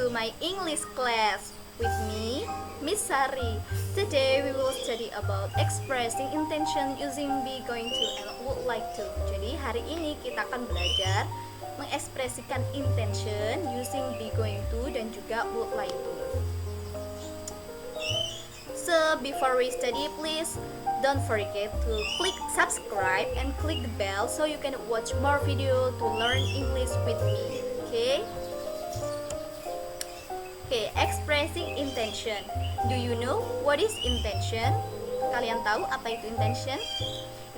to my English class with me, Miss Sari. Today we will study about expressing intention using be, going to, and would like to. Jadi hari ini kita akan belajar mengekspresikan intention using be, going to, dan juga would like to. So before we study, please don't forget to click subscribe and click the bell so you can watch more video to learn English with me. Okay, expressing intention. Do you know what is intention? Kalian tahu apa itu intention?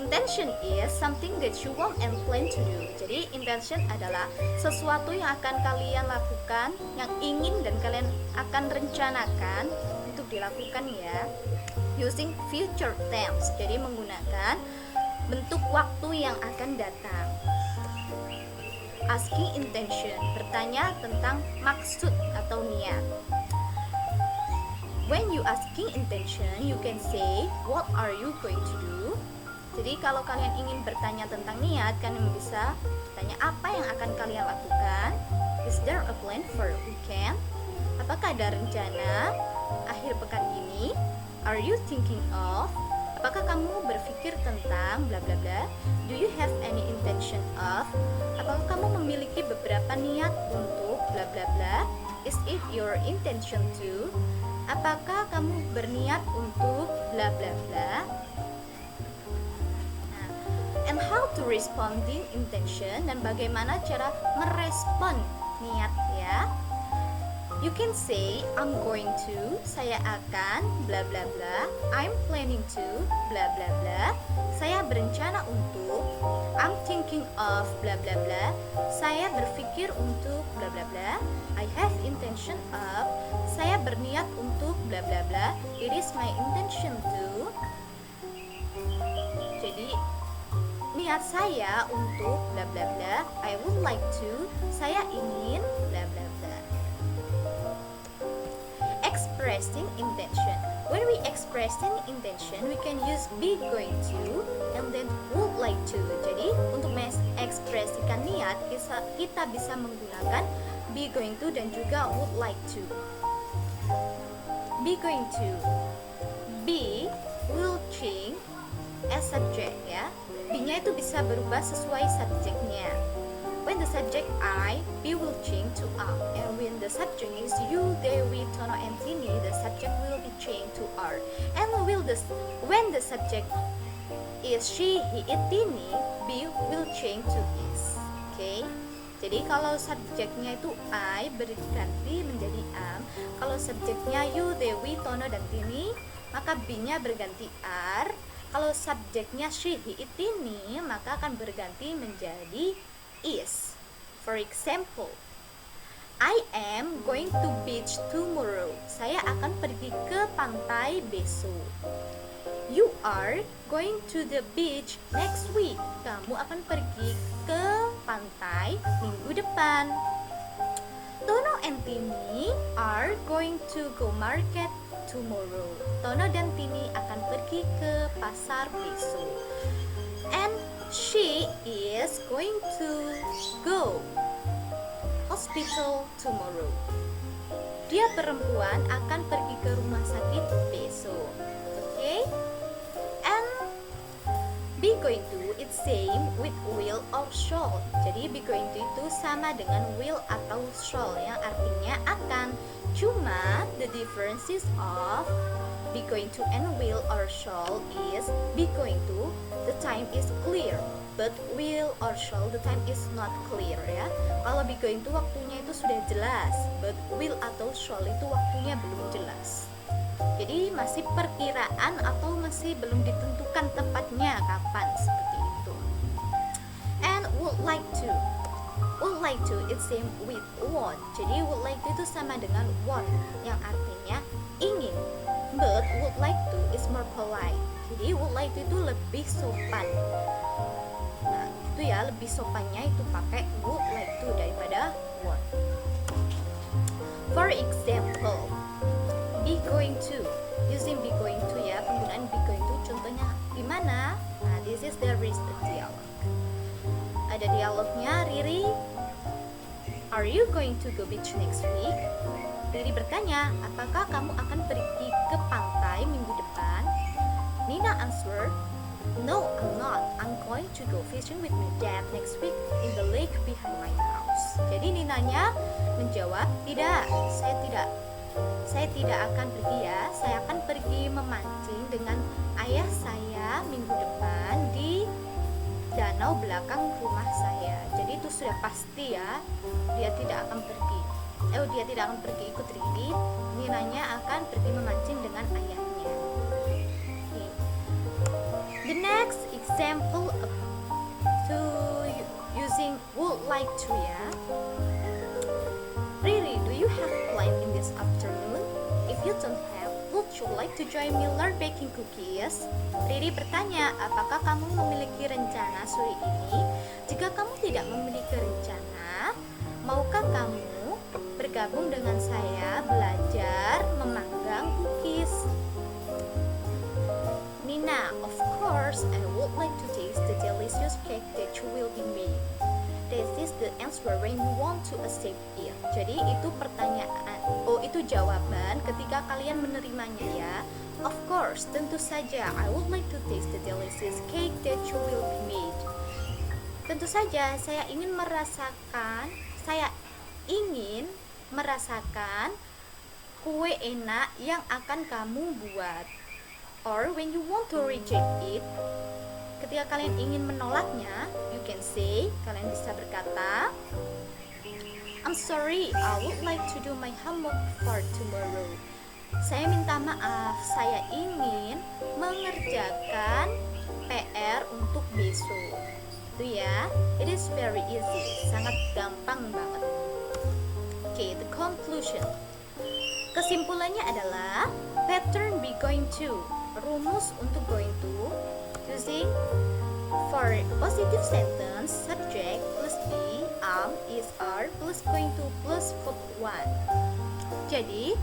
Intention is something that you want and plan to do. Jadi intention adalah sesuatu yang akan kalian lakukan, yang ingin dan kalian akan rencanakan untuk dilakukan ya. Using future tense. Jadi menggunakan bentuk waktu yang akan datang. Asking intention, bertanya tentang maksud atau niat. When you asking intention, you can say, what are you going to do? Jadi kalau kalian ingin bertanya tentang niat, kalian bisa bertanya apa yang akan kalian lakukan. Is there a plan for weekend? Apakah ada rencana akhir pekan ini? Are you thinking of? Apakah kamu berpikir tentang bla bla bla? Do you have any intention of? Apakah kamu memiliki beberapa niat untuk bla bla bla? Is it your intention to? Apakah kamu berniat untuk bla bla bla? Nah, and how to responding intention, dan bagaimana cara merespon niat ya? You can say I'm going to, saya akan bla bla bla. I'm planning to bla bla bla. Saya berencana untuk. I'm thinking of bla bla bla. Saya berpikir untuk bla bla bla. I have intention of. Saya berniat untuk bla bla bla. It is my intention to. Jadi niat saya untuk bla bla bla. I would like to. Saya ingin bla bla bla. Expressing intention. When we expressing intention, we can use be, going to, and then would like to. Jadi untuk mengekspresikan niat, kita bisa menggunakan be, going to, dan juga would like to. Be, going to. Be will change as subject ya. Be-nya itu bisa berubah sesuai subjeknya. When the subject I, be will change to up. And when the subject is you, they, we, Tono, and Tini, the subject will be changed to are. And when the subject is she, he, it, Tini, be will change to is. Okay? Jadi kalau subjeknya itu I berganti menjadi am. Kalau subjeknya you, they, we, Tono, dan Tini, maka be-nya berganti are. Kalau subjeknya she, he, it, Tini, maka akan berganti menjadi is. For example, I am going to beach tomorrow. Saya akan pergi ke pantai besok. You are going to the beach next week. Kamu akan pergi ke pantai minggu depan. Tono and Tini are going to go market tomorrow. Tono dan Tini akan pergi ke pasar besok. And she is going to go hospital tomorrow. Dia perempuan akan pergi ke rumah sakit besok. Okay? And be, going to, it's same with will or shall. Jadi be, going to itu sama dengan will atau shall yang artinya akan. Cuma the differences of be, going to, and will or shall is be, going to, the time is clear, but will or shall the time is not clear ya. Kalau be, going to waktunya itu sudah jelas, but will atau shall itu waktunya belum jelas. Jadi masih perkiraan atau masih belum ditentukan tepatnya kapan, seperti itu. And would like to. Would like to it's same with want. Jadi would like to itu sama dengan want yang artinya ingin. But would like to is more polite. Jadi would like to itu lebih sopan. Nah, itu ya, lebih sopannya itu pakai would like to daripada want. For example, be, going to. Using be, going to ya, penggunaan be, going to contohnya gimana? Nah, this is there is a dialogue. Ada dialognya. Riri, Are you going to go beach next week? Riri bertanya, apakah kamu akan pergi ke pantai minggu depan? Nina answered, no, I'm not. I'm going to go fishing with my dad next week in the lake behind my house. Jadi Ninanya menjawab, tidak, saya tidak akan pergi ya. Saya akan pergi memancing dengan ayah saya minggu depan di danau belakang rumah saya. Jadi itu sudah pasti ya, dia tidak akan pergi ikut Riri. Ninanya akan pergi memancing dengan ayahnya. Okay. The next example to using would like to ya. Riri, do you have plan in this afternoon? If you don't have, would you like to join me learn baking cookies? Riri bertanya, apakah kamu memiliki rencana sore ini? Jika kamu tidak memiliki rencana, maukah kamu bergabung dengan saya belajar memanggang cookies? Nina, of course, I would like to taste the delicious cake that you will be made. This is the answer when you want to accept it. Jadi itu pertanyaan, itu jawaban ketika kalian menerimanya ya. Of course, tentu saja, I would like to taste the delicious cake that you will be made. Tentu saja, saya ingin merasakan kue enak yang akan kamu buat. Or when you want to reject it, ketika kalian ingin menolaknya, you can say, kalian bisa berkata, I'm sorry, I would like to do my homework for tomorrow. Saya minta maaf, saya ingin mengerjakan PR untuk besok. Itu ya, it is very easy, sangat gampang banget. Okay, the conclusion. Kesimpulannya adalah pattern be going to, rumus untuk going to, using for positive sentence subject plus be, is, are plus going to plus verb one. Jadi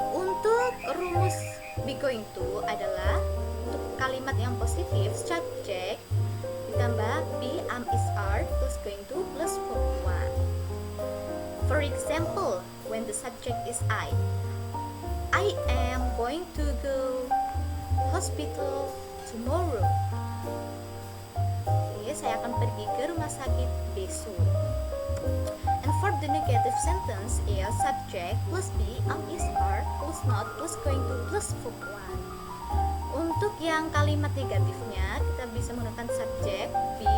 untuk rumus be going to adalah untuk kalimat yang positif subject ditambah be, is, are plus going to plus verb one. For example, when the subject is I am going to go hospital tomorrow. Oke, saya akan pergi ke rumah sakit besok. And for the negative sentence is subject plus be, is, are plus not plus going to plus verb one. Untuk yang kalimat negatifnya kita bisa menggunakan subject be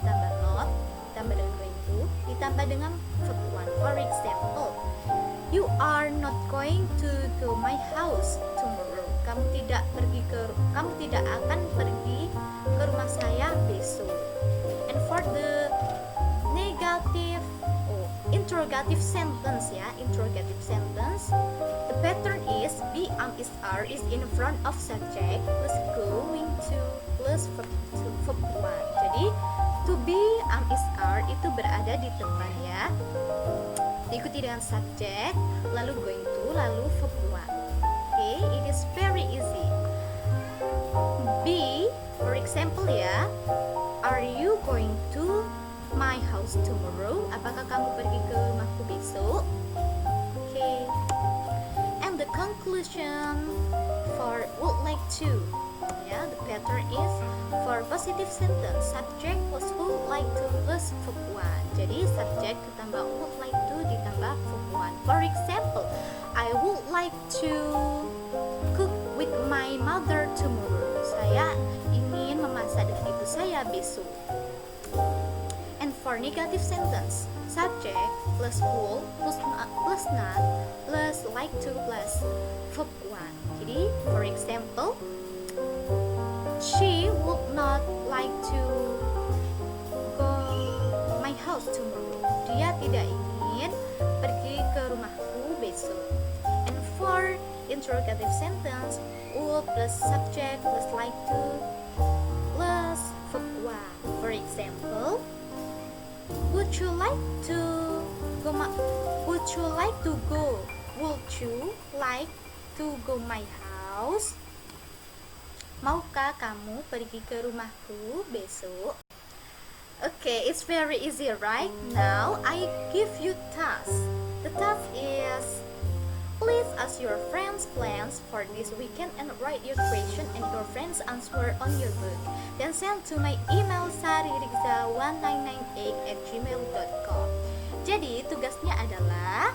tambah not ditambah dengan going to ditambah dengan verb one. For example, you are not going to go my house tomorrow. Kamu tidak akan pergi ke rumah saya besok. And for the negative interrogative sentence ya, interrogative sentence, the pattern is be, is, are is in front of subject plus going to plus verb one. Jadi to be, is, are itu berada di depan ya, diikuti dengan subject lalu going to lalu verb one. Okay, it is very easy. Be, for example ya, are you going to my house tomorrow? Apakah kamu pergi ke rumahku besok? Okay. And the conclusion for would like to. Ya, the pattern is for positive sentence subject plus would like to plus verb one. Jadi subject ditambah would like to ditambah verb one. For example, I would like to cook with my mother tomorrow. Saya ingin memasak dengan ibu saya besok. And for negative sentence, subject plus would plus not plus like to plus verb one. Jadi, for example, she would not like to go my house tomorrow. Dia tidak ingin pergi ke rumahku besok. And for interrogative sentence, would plus subject plus like to plus verb one. For example, would you like to go my house? Maukah kamu pergi ke rumahku besok? Okay, it's very easy, right? Now I give you task. The task is please ask your friends' plans for this weekend and write your question and your friends' answer on your book. Then send to my email saririkza1998@gmail.com. Jadi tugasnya adalah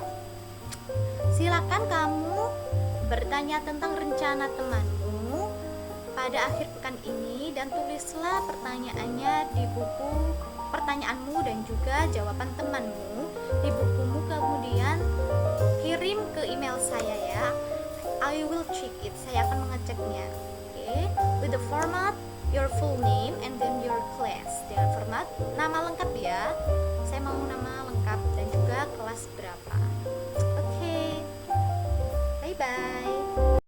silakan kamu bertanya tentang rencana temanmu pada akhir pekan ini dan tulislah pertanyaannya di buku pertanyaanmu dan juga jawaban temanmu di bukumu, kemudian kirim ke email saya ya. I will check it. Saya akan mengeceknya. Okay. With the format your full name and then your class. Dengan format nama lengkap ya. Saya mau nama lengkap dan juga kelas berapa.